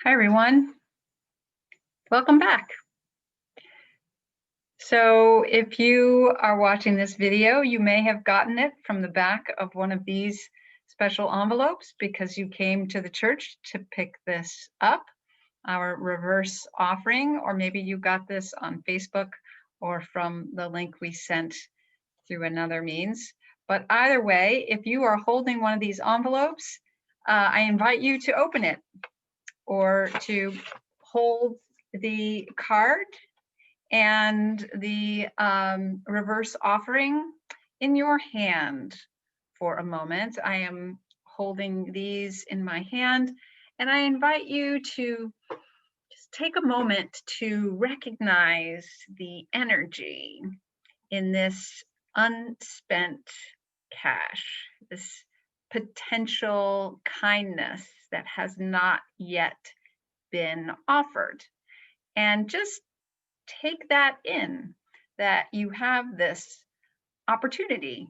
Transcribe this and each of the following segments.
Hi, everyone. Welcome back. So if you are watching this video, you may have gotten it from the back of one of these special envelopes because you came to the church to pick this up, our reverse offering, or maybe you got this on Facebook or from the link we sent through another means. But either way, if you are holding one of these envelopes, I invite you to open it or to hold the card and the reverse offering in your hand for a moment. I am holding these in my hand, and I invite you to just take a moment to recognize the energy in this unspent cash, this potential kindness that has not yet been offered. And just take that in, that you have this opportunity,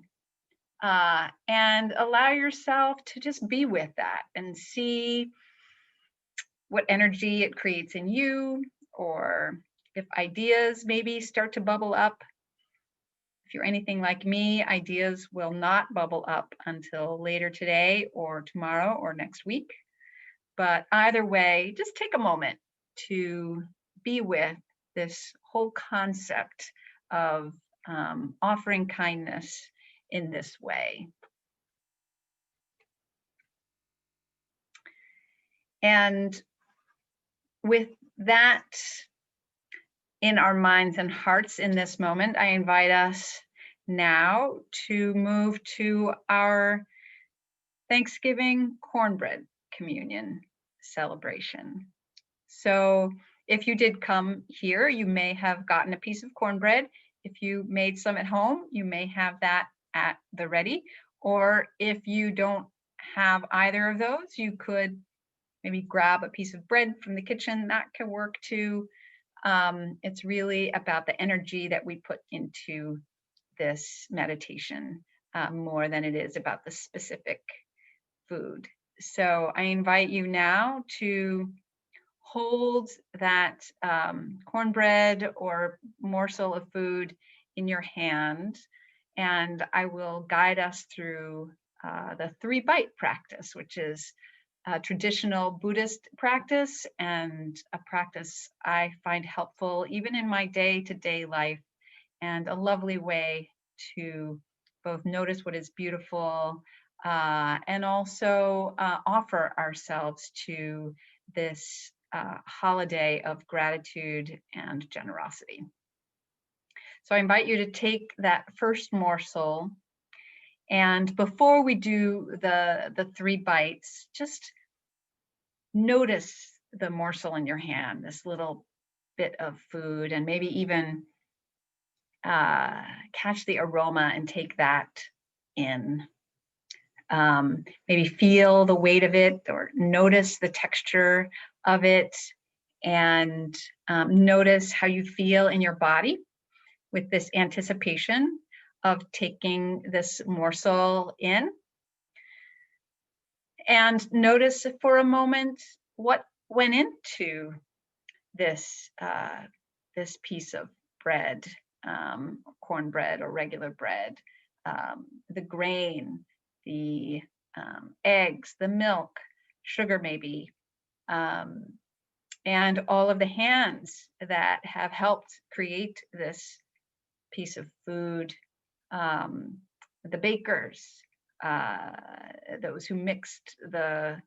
and allow yourself to just be with that and see what energy it creates in you, or if ideas maybe start to bubble up. If you're anything like me, ideas will not bubble up until later today or tomorrow or next week. But either way, just take a moment to be with this whole concept of offering kindness in this way. And with that in our minds and hearts in this moment, I invite us now to move to our Thanksgiving Cornbread Communion celebration. So if you did come here, you may have gotten a piece of cornbread. If you made some at home, you may have that at the ready. Or if you don't have either of those, you could maybe grab a piece of bread from the kitchen. That can work too. It's really about the energy that we put into this meditation more than it is about the specific food. So I invite you now to hold that cornbread or morsel of food in your hand, and I will guide us through the 3-bite practice, which is a traditional Buddhist practice and a practice I find helpful even in my day-to-day life, and a lovely way to both notice what is beautiful and also offer ourselves to this holiday of gratitude and generosity. So I invite you to take that first morsel, and before we do the 3 bites, just notice the morsel in your hand, this little bit of food, and maybe even catch the aroma and take that in. Maybe feel the weight of it or notice the texture of it, and notice how you feel in your body with this anticipation of taking this morsel in. And notice for a moment what went into this, this piece of bread, cornbread or regular bread, the grain, the eggs, the milk, sugar maybe, and all of the hands that have helped create this piece of food, the bakers, those who mixed the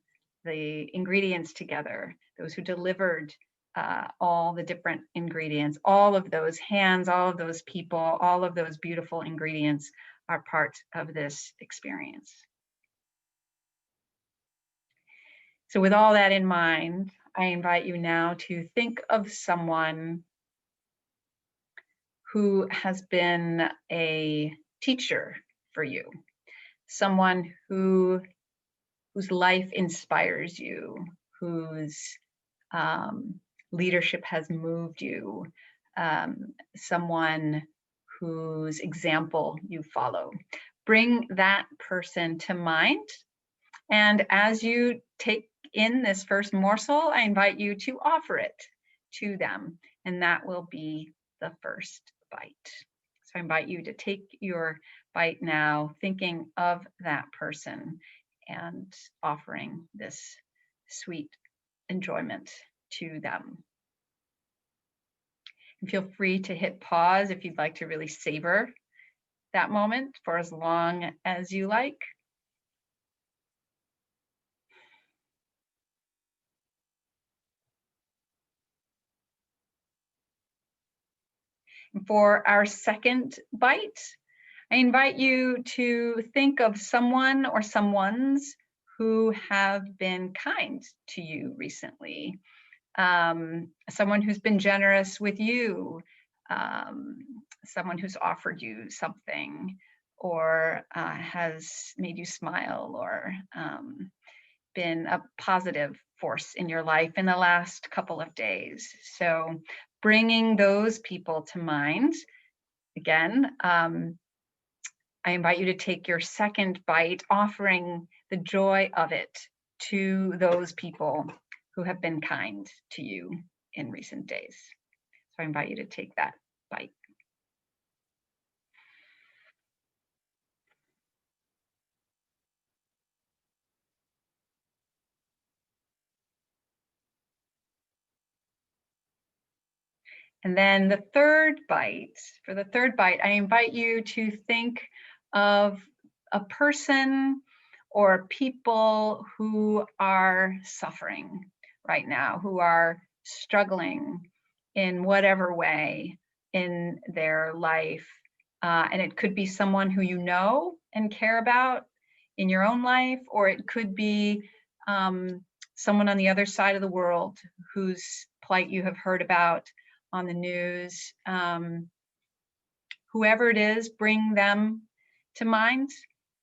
ingredients together, those who delivered all the different ingredients, all of those hands, all of those people, all of those beautiful ingredients are part of this experience. So with all that in mind, I invite you now to think of someone who has been a teacher for you, someone whose life inspires you, whose leadership has moved you, someone whose example you follow. Bring that person to mind, and as you take in this first morsel, I invite you to offer it to them, and that will be the first bite. So I invite you to take your bite now, thinking of that person and offering this sweet enjoyment to them. And feel free to hit pause if you'd like to really savor that moment for as long as you like. For our second bite, I invite you to think of someone or someones who have been kind to you recently. Someone who's been generous with you, someone who's offered you something, or has made you smile, or been a positive force in your life in the last couple of days. So bringing those people to mind, again, I invite you to take your second bite, offering the joy of it to those people who have been kind to you in recent days. So I invite you to take that bite. And then the third bite, for the third bite, I invite you to think of a person or people who are suffering right now, who are struggling in whatever way in their life. And it could be someone who you know and care about in your own life, or it could be someone on the other side of the world whose plight you have heard about on the news. Whoever it is, bring them to mind.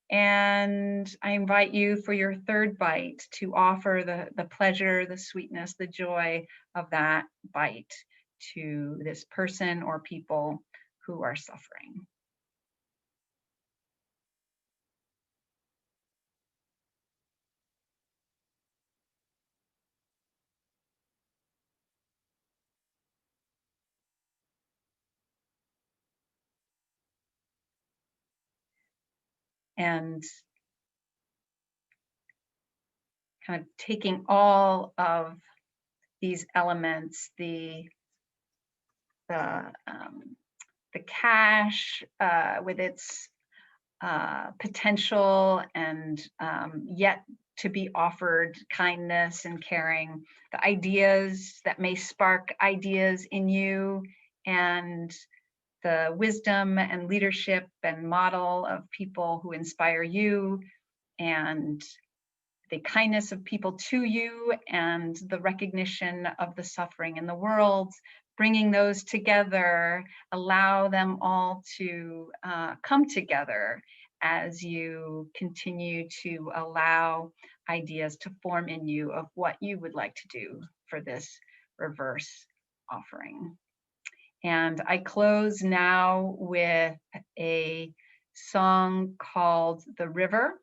And I invite you for your third bite to offer the pleasure, the sweetness, the joy of that bite to this person or people who are suffering. And kind of taking all of these elements, the cash with its potential and yet to be offered kindness and caring, the ideas that may spark ideas in you, and the wisdom and leadership and model of people who inspire you, and the kindness of people to you, and the recognition of the suffering in the world, bringing those together, allow them all to come together as you continue to allow ideas to form in you of what you would like to do for this reverse offering. And I close now with a song called The River,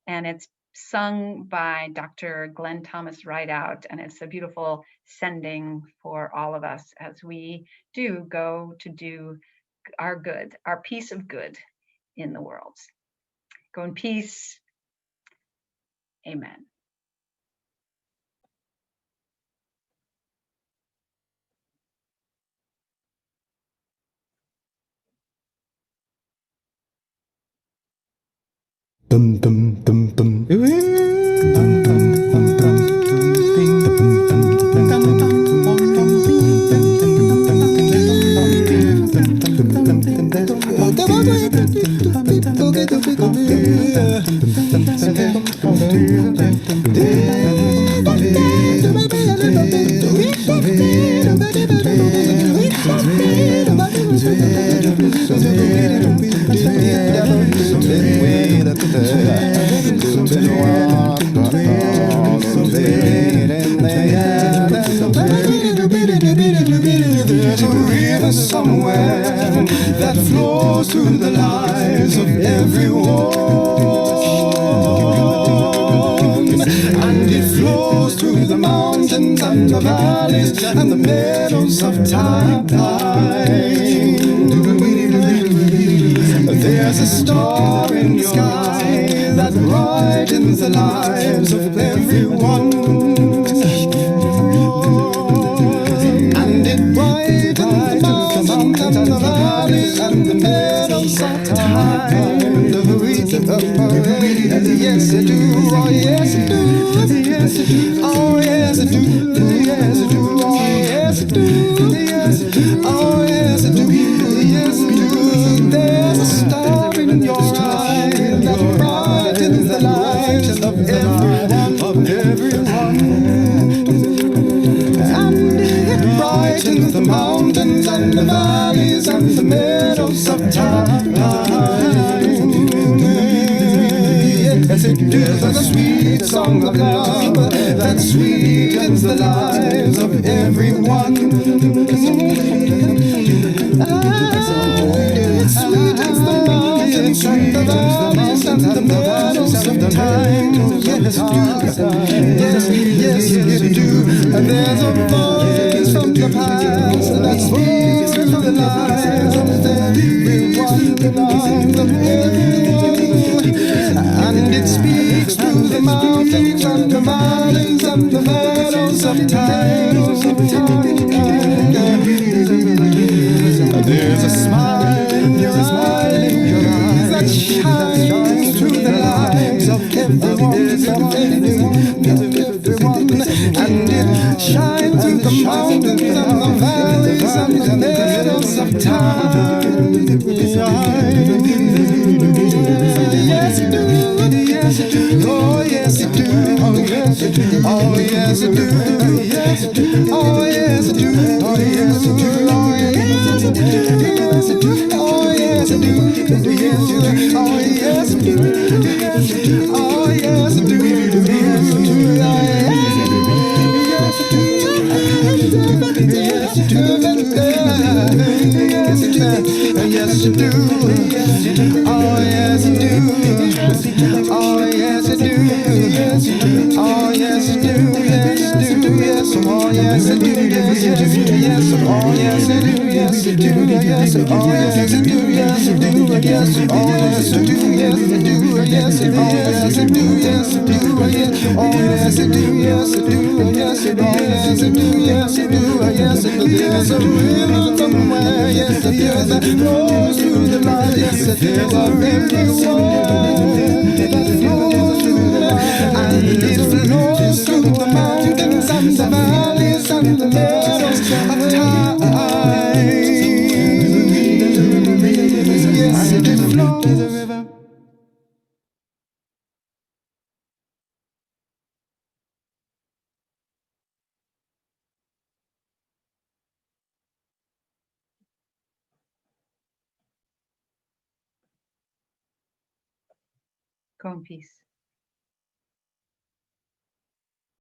and it's sung by Dr. Glenn Thomas Rideout, and it's a beautiful sending for all of us as we do go to do our good, our piece of good in the world. Go in peace. Amen. Dum dum dum dum. Dum dum dum dum. There's a river somewhere that flows through the lives of everyone, and if mountains and the valleys and the meadows of time. There's a star in the sky that brightens the lives of everyone, and it brightens the mountains and the valleys and the meadows of time. Yes, I do. Oh, yes, I do. Yes, I do. Oh, yes, I do. Yes, I do. Oh, yes, I do. Yes, I do. Oh, yes, I do. Yes, I do. There's a star in your eye that brightens the lives of everyone, and it brightens the mountains and the valleys and the meadows of time. Yes, it is a sweet song of love that sweetens the lives of everyone. It sweetens the mountains and the valleys and the meadows of time. Yes, yes, it do. And there's a voice from the past that speaks through the lives of everyone, the lives of everyone. And it speaks through the mountains and the valleys and the meadows of time. There's a smile in your eyes that shines through the lives of everyone, and it shines through the mountains and the valleys and the meadows of time. Yes, it do. Yes, it do. Oh, yes, it do. Oh, yes, it do. Oh, yes, it do. Yes, it do. Oh, yes, it do. Oh, yes, it do. Oh, yes, it do. Yes, it do. Oh, yes, it do. Yes, it do. Oh, yes, it do. Yes, it do. Oh, yes, it do. Yes, it do. Yes, it do. Yes, it do. Oh, yes, it do. Oh, yes, it do. Yes, it do. Oh, yes, it do. Yes, it do. Yes, oh, yes, it do. Yes, it do. Yes, oh, yes, it do. Yes, it do. Yes, oh, yes, it do. Yes, it do. Yes, oh, yes, it do. Yes, it do. Yes, it oh, yes, it do. Yes, it do. Yes, oh, yes, it do. Yes, it do. Yes, it oh, yes, it do. Yes, it do. Yes, it do. There's a river somewhere. Yes, it is that flows through the light. Yes, it is a river that flows through the light, and it flows through the mountains and the valleys and the meadows of time. Yes, it flows. Go in peace.